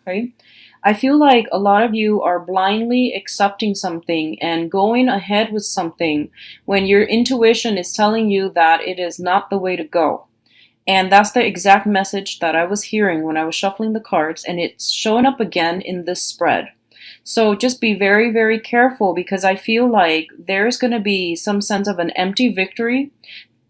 okay? I feel like a lot of you are blindly accepting something and going ahead with something when your intuition is telling you that it is not the way to go. And that's the exact message that I was hearing when I was shuffling the cards, and it's showing up again in this spread. So just be very, very careful because I feel like there's going to be some sense of an empty victory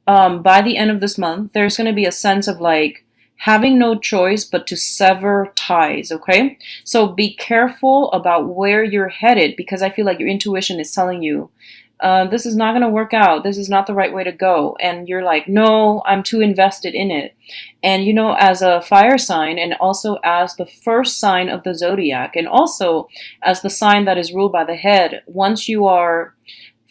by the end of this month. There's going to be a sense of like having no choice but to sever ties, okay? So be careful about where you're headed because I feel like your intuition is telling you this is not going to work out. This is not the right way to go. And you're like, no, I'm too invested in it. And you know, as a fire sign, and also as the first sign of the zodiac, and also as the sign that is ruled by the head, once you are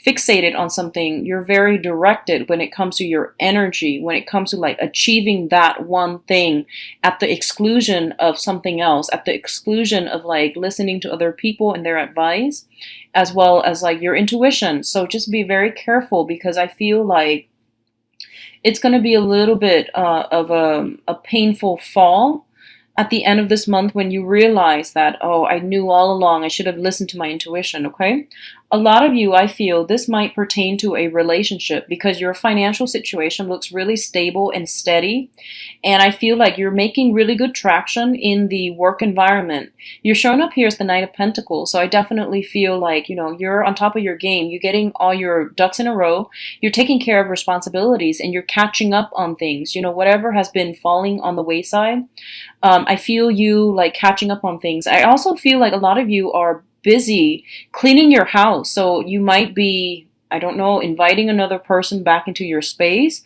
fixated on something, you're very directed when it comes to your energy, when it comes to like achieving that one thing at the exclusion of something else, at the exclusion of like listening to other people and their advice, as well as like your intuition. So just be very careful because I feel like it's going to be a little bit of a painful fall at the end of this month when you realize that, oh, I knew all along, I should have listened to my intuition, okay? A lot of you, I feel this might pertain to a relationship because your financial situation looks really stable and steady. And I feel like you're making really good traction in the work environment. You're showing up here as the Knight of Pentacles. So I definitely feel like, you know, you're on top of your game. You're getting all your ducks in a row. You're taking care of responsibilities and you're catching up on things. You know, whatever has been falling on the wayside, I feel you like catching up on things. I also feel like a lot of you are busy cleaning your house. So you might be, I don't know, inviting another person back into your space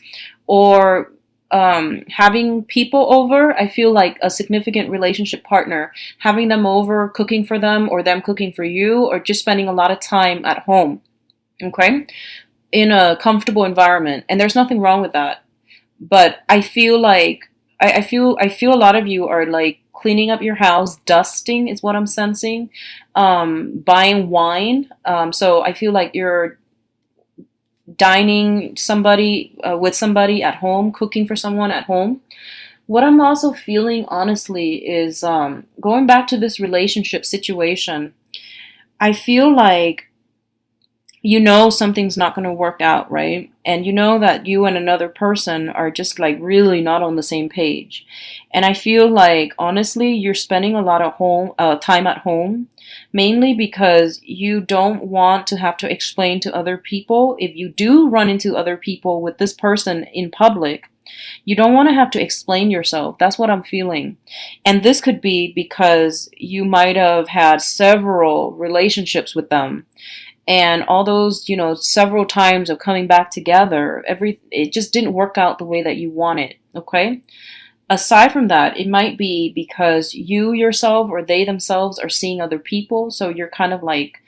or having people over. I feel like a significant relationship partner, having them over, cooking for them or them cooking for you, or just spending a lot of time at home, okay, in a comfortable environment. And there's nothing wrong with that. But I feel like I feel a lot of you are like cleaning up your house, dusting is what I'm sensing, buying wine. So I feel like you're dining somebody with somebody at home, cooking for someone at home. What I'm also feeling, honestly, is going back to this relationship situation. I feel like you know something's not going to work out, right? And you know that you and another person are just like really not on the same page. And I feel like honestly, you're spending a lot of time at home, mainly because you don't want to have to explain to other people. If you do run into other people with this person in public, you don't want to have to explain yourself. That's what I'm feeling. And this could be because you might have had several relationships with them, and all those, you know, several times of coming back together, it just didn't work out the way that you wanted, okay? Aside from that, it might be because you yourself or they themselves are seeing other people, so you're kind of like,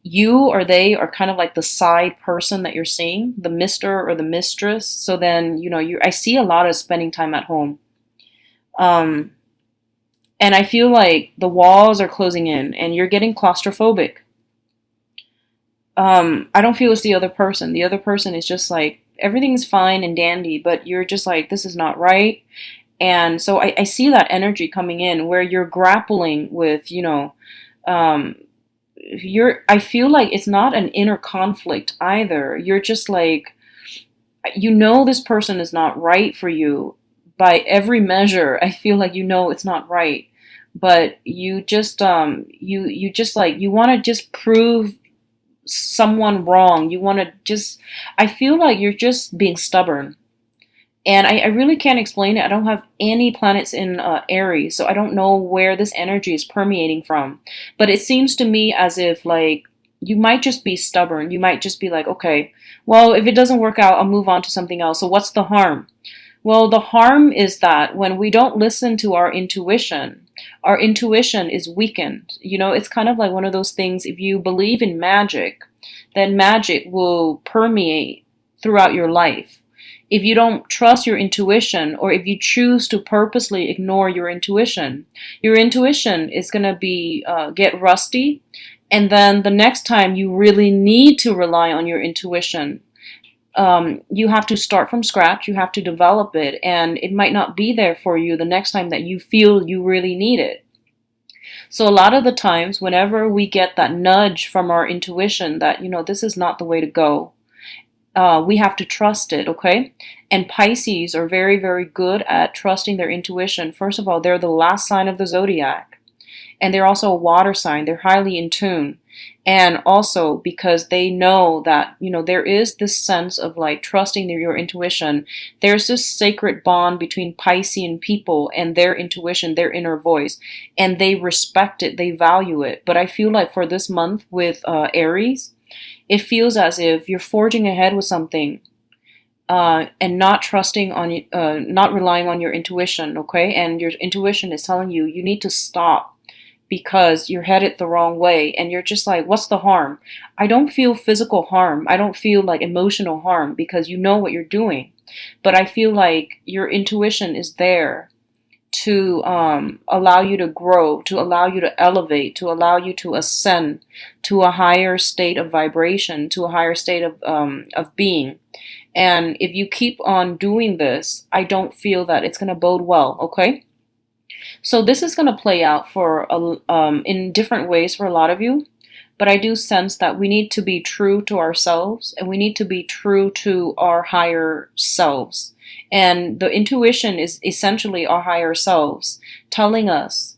you or they are kind of like the side person that you're seeing, the mister or the mistress. So then, you know, I see a lot of spending time at home. Um, and I feel like the walls are closing in and you're getting claustrophobic. I don't feel it's the other person. The other person is just like, everything's fine and dandy, but you're just like, this is not right. And so I see that energy coming in where you're grappling with, you know, um, I feel like it's not an inner conflict either. You're just like, you know, this person is not right for you by every measure. I feel like, you know, it's not right, but you just, you just like, you want to just prove someone wrong. You want to just, I feel like you're just being stubborn. And I really can't explain it. I don't have any planets in Aries, so I don't know where this energy is permeating from. But it seems to me as if, like, you might just be stubborn. You might just be like, okay, well, if it doesn't work out, I'll move on to something else. So what's the harm? Well, the harm is that when we don't listen to our intuition is weakened. You know, it's kind of like one of those things, if you believe in magic, then magic will permeate throughout your life. If you don't trust your intuition, or if you choose to purposely ignore your intuition is going to be get rusty. And then the next time you really need to rely on your intuition, you have to start from scratch. You have to develop it, and it might not be there for you the next time that you feel you really need it. So a lot of the times, whenever we get that nudge from our intuition that, this is not the way to go, we have to trust it, okay? And Pisces are very, very good at trusting their intuition. First of all, they're the last sign of the zodiac, and they're also a water sign. They're highly in tune. And also because they know that, there is this sense of like trusting your intuition. There's this sacred bond between Piscean people and their intuition, their inner voice, and they respect it, they value it. But I feel like for this month with Aries, it feels as if you're forging ahead with something, and not trusting on, not relying on your intuition, okay? And your intuition is telling you you need to stop because you're headed the wrong way, and you're just like, what's the harm? I don't feel physical harm. I don't feel like emotional harm because you know what you're doing. But I feel like your intuition is there to allow you to grow, to allow you to elevate, to allow you to ascend to a higher state of vibration, to a higher state of being. And if you keep on doing this, I don't feel that it's going to bode well, okay? So this is going to play out in different ways for a lot of you. But I do sense that we need to be true to ourselves, and we need to be true to our higher selves. And the intuition is essentially our higher selves telling us,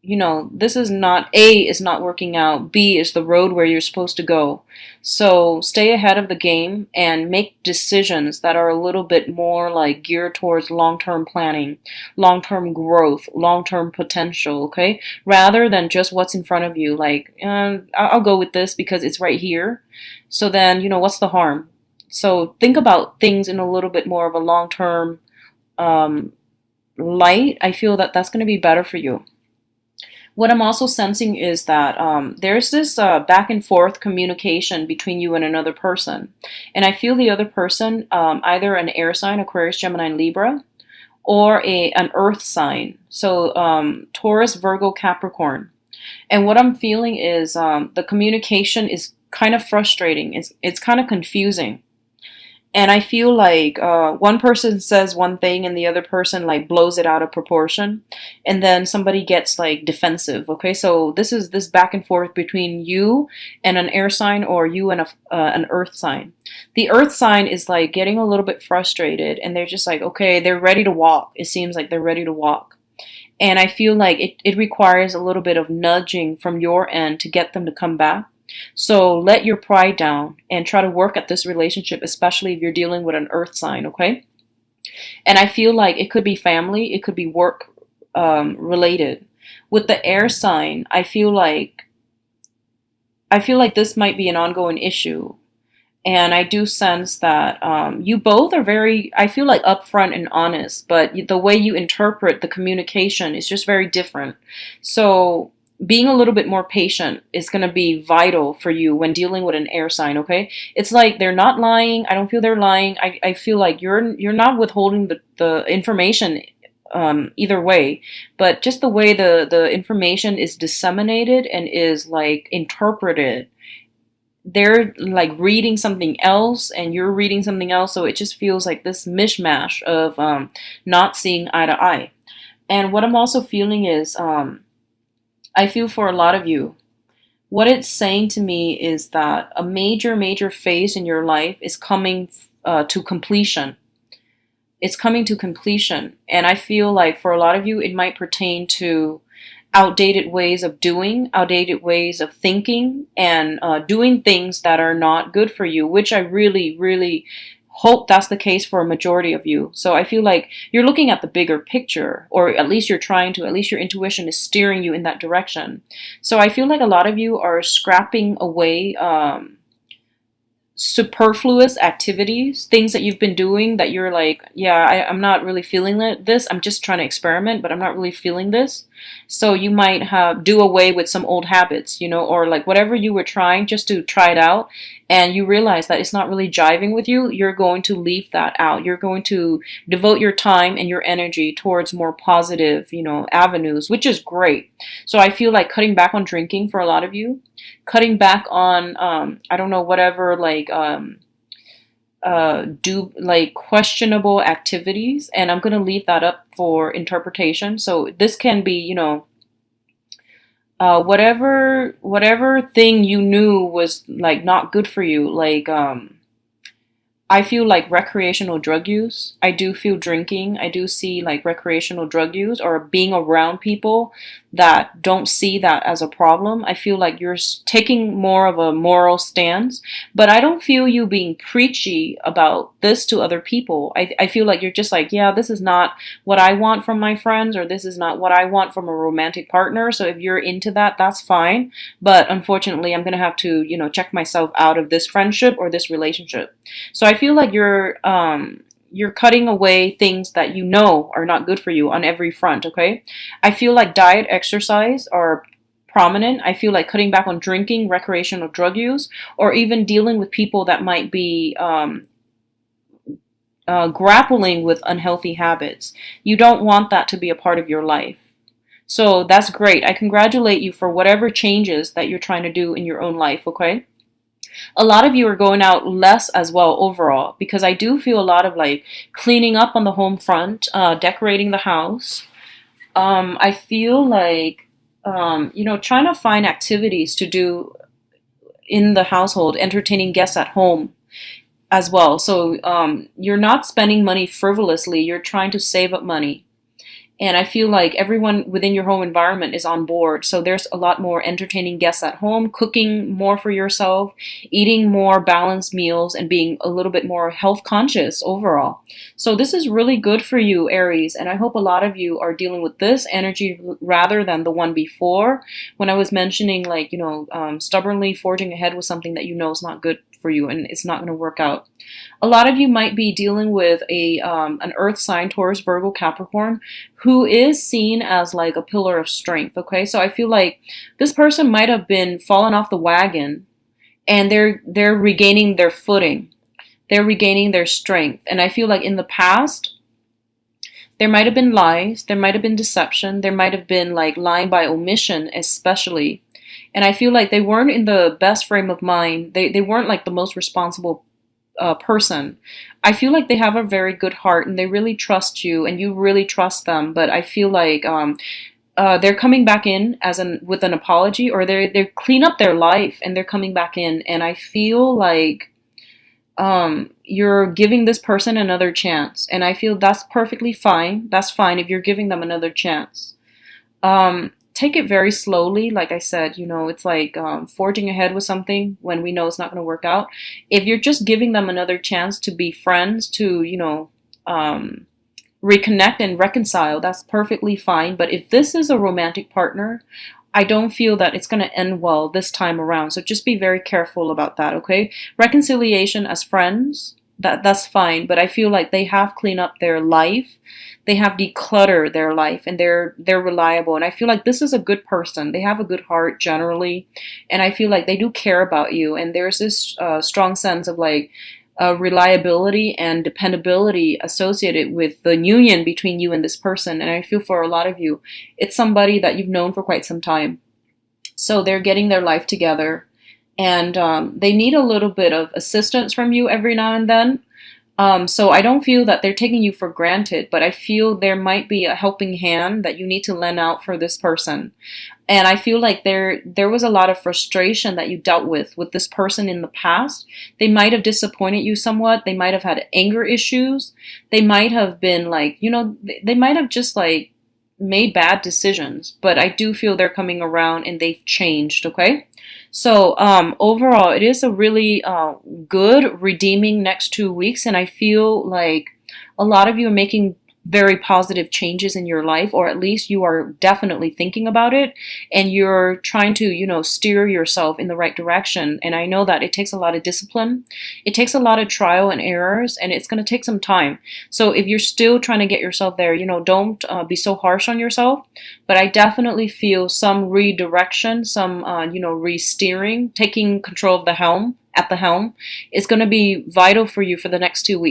this is not, A is not working out, B is the road where you're supposed to go. So stay ahead of the game and make decisions that are a little bit more like geared towards long-term planning, long-term growth, long-term potential, okay? Rather than just what's in front of you, like, I'll go with this because it's right here. So then, what's the harm? So think about things in a little bit more of a long-term light. I feel that that's going to be better for you. What I'm also sensing is that there's this back and forth communication between you and another person. And I feel the other person, either an air sign, Aquarius, Gemini, Libra, or an earth sign. So Taurus, Virgo, Capricorn. And what I'm feeling is the communication is kind of frustrating. It's kind of confusing. And I feel like one person says one thing and the other person like blows it out of proportion. And then somebody gets like defensive. Okay, so this is this back and forth between you and an air sign, or you and an earth sign. The earth sign is like getting a little bit frustrated, and they're just like, okay, they're ready to walk. It seems like they're ready to walk. And I feel like it requires a little bit of nudging from your end to get them to come back. So let your pride down and try to work at this relationship, especially if you're dealing with an earth sign, okay? And I feel like it could be family, it could be work related. With the air sign, I feel like this might be an ongoing issue. And I do sense that you both are very, I feel like, upfront and honest, but the way you interpret the communication is just very different. So being a little bit more patient is going to be vital for you when dealing with an air sign, okay? It's like they're not lying. I don't feel they're lying. I feel like you're not withholding the information either way, but just the way the information is disseminated and is like interpreted. They're like reading something else and you're reading something else, so it just feels like this mishmash of not seeing eye to eye. And what I'm also feeling is I feel for a lot of you, what it's saying to me is that a major, major phase in your life is coming to completion. It's coming to completion. And I feel like for a lot of you, it might pertain to outdated ways of doing, outdated ways of thinking, and doing things that are not good for you, which I really, really hope that's the case for a majority of you. So I feel like you're looking at the bigger picture, or at least you're trying to, at least your intuition is steering you in that direction. So I feel like a lot of you are scrapping away superfluous activities, things that you've been doing that you're like, yeah, I'm not really feeling this. I'm just trying to experiment, but I'm not really feeling this. So you might do away with some old habits, or like whatever you were trying just to try it out, and you realize that it's not really jiving with you. You're going to leave that out. You're going to devote your time and your energy towards more positive, avenues, which is great. So I feel like cutting back on drinking for a lot of you, cutting back on I don't know, whatever, like do like questionable activities, and I'm going to leave that up for interpretation. So this can be, Whatever thing you knew was like not good for you, like I feel like recreational drug use. I do feel drinking. I do see like recreational drug use or being around people that don't see that as a problem. I feel like you're taking more of a moral stance, but I don't feel you being preachy about this to other people. I feel like you're just like, yeah, this is not what I want from my friends, or this is not what I want from a romantic partner. So if you're into that, that's fine. But unfortunately, I'm going to have to, check myself out of this friendship or this relationship. So I feel like you're cutting away things that you know are not good for you on every front, okay? I feel like diet, exercise are prominent. I feel like cutting back on drinking, recreational drug use, or even dealing with people that might be grappling with unhealthy habits. You don't want that to be a part of your life. So that's great. I congratulate you for whatever changes that you're trying to do in your own life, okay? A lot of you are going out less as well overall, because I do feel a lot of like cleaning up on the home front, decorating the house. I feel like, trying to find activities to do in the household, entertaining guests at home as well. So you're not spending money frivolously, you're trying to save up money. And I feel like everyone within your home environment is on board. So there's a lot more entertaining guests at home, cooking more for yourself, eating more balanced meals, and being a little bit more health conscious overall. So this is really good for you, Aries. And I hope a lot of you are dealing with this energy rather than the one before, when I was mentioning, like, stubbornly forging ahead with something that you know is not good for you and it's not going to work out. A lot of you might be dealing with an earth sign, Taurus, Virgo, Capricorn, who is seen as like a pillar of strength. Okay, so I feel like this person might have been fallen off the wagon, and they're regaining their footing. They're regaining their strength. And I feel like in the past, there might have been lies, there might have been deception, there might have been like lying by omission, especially. And I feel like they weren't in the best frame of mind. They weren't like the most responsible person. I feel like they have a very good heart and they really trust you and you really trust them. But I feel like they're coming back in as an with an apology, or they clean up their life and they're coming back in. And I feel like you're giving this person another chance, and I feel that's perfectly fine. That's fine if you're giving them another chance. Take it very slowly. Like I said, it's like forging ahead with something when we know it's not going to work out. If you're just giving them another chance to be friends, to, reconnect and reconcile, that's perfectly fine. But if this is a romantic partner, I don't feel that it's going to end well this time around. So just be very careful about that, okay? Reconciliation as friends, that's fine, but I feel like they have cleaned up their life. They have decluttered their life, and they're reliable. And I feel like this is a good person. They have a good heart generally, and I feel like they do care about you. And there's this strong sense of like reliability and dependability associated with the union between you and this person. And I feel for a lot of you, it's somebody that you've known for quite some time. So they're getting their life together, and they need a little bit of assistance from you every now and then. So I don't feel that they're taking you for granted, but I feel there might be a helping hand that you need to lend out for this person. And I feel like there was a lot of frustration that you dealt with this person in the past. They might have disappointed you somewhat. They might have had anger issues. They might have been like, they might have just like made bad decisions, but I do feel they're coming around and they've changed, okay? So overall, it is a really good, redeeming next 2 weeks, and I feel like a lot of you are making very positive changes in your life, or at least you are definitely thinking about it, and you're trying to, steer yourself in the right direction. And I know that it takes a lot of discipline, it takes a lot of trial and errors, and it's going to take some time. So if you're still trying to get yourself there, don't be so harsh on yourself. But I definitely feel some redirection, some, re-steering, taking control of the helm, at the helm, is going to be vital for you for the next 2 weeks.